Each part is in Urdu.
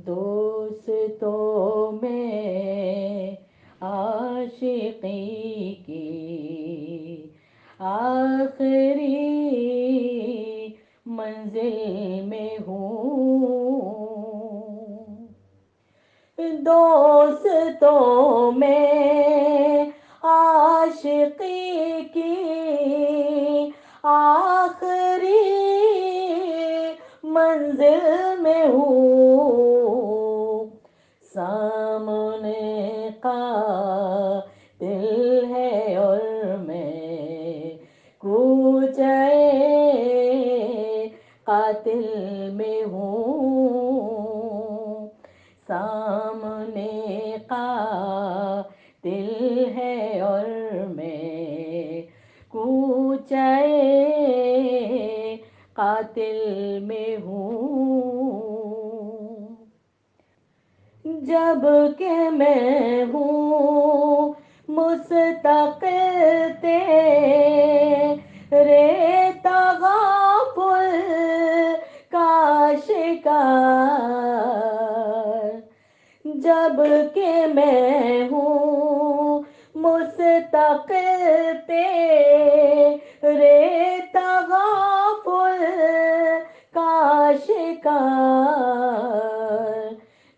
دوستوں میں عاشقی کی آخری منزل میں ہوں، دوستوں میں عاشقی کی آخری منزل میں ہوں، سامنے قاتل ہے اور میں کوچے قاتل میں ہوں، سامنے قاتل ہے اور میں کوچے قاتل میں ہوں، جب کہ میں ہوں مستقل تیرے تغافل کا شکار، جب کہ میں ہوں مستقل تیرے تغافل کا شکار،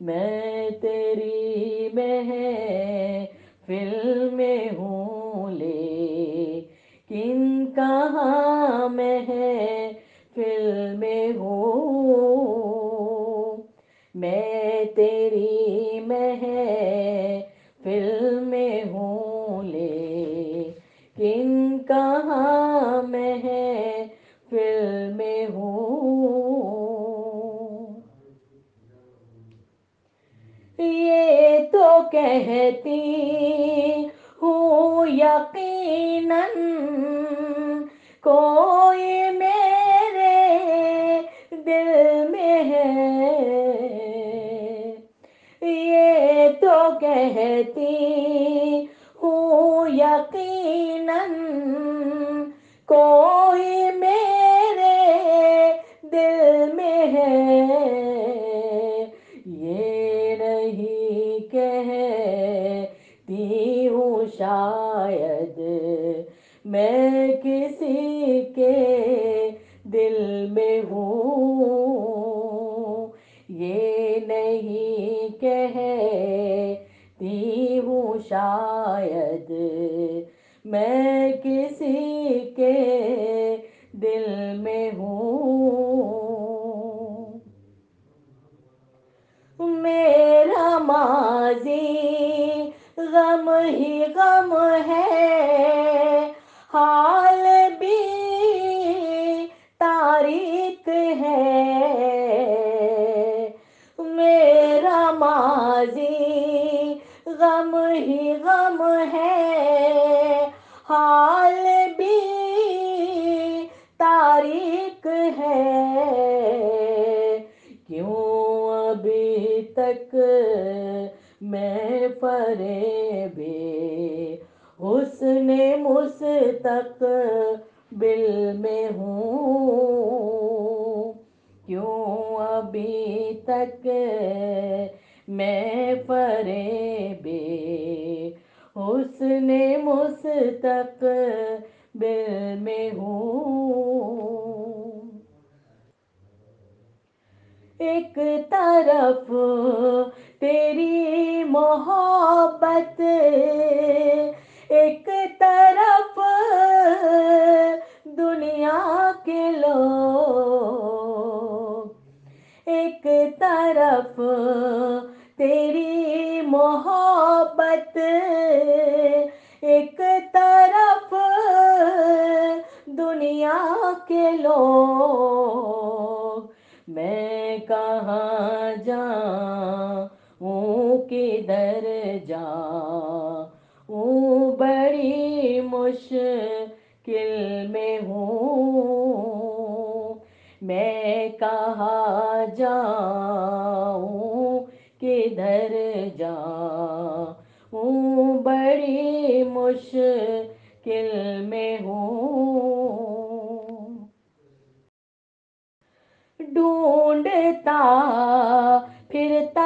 میں تیری محفل میں ہوں لیکن کہاں محفل میں ہوں، میں تیری محفل میں ہوں لیکن کہاں محفل میں ہوں، یہ تو کہتی ہوں یقیناً کوئی میرے دل میں ہے، یہ تو کہتی ہوں یقیناً کوئی میرے دل میں ہے، یہ نہیں کہتی ہوں شاید میں کسی کے دل میں ہوں، یہ نہیں کہتی ہوں شاید میں کسی کے دل میں ہوں، میرا ماضی غم ہی غم ہے، حال بھی تاریک ہے، میرا ماضی غم ہی غم ہے، حال بھی تاریک ہے، کیوں ابھی تک میں فریب حسن مستقبل میں ہوں، کیوں ابھی تک میں فریب حسن مستقبل میں ہوں، ایک طرف تیری محبت، ایک طرف دنیا کے لوگ، ایک طرف تیری محبت، ایک طرف دنیا کے لوگ، میں کہاں جاؤں کدھر جاؤں بڑی مشکل میں ہوں، میں کہاں جاؤں کدھر جاؤں بڑی مشکل میں ہوں، ڈھونڈتا پھرتا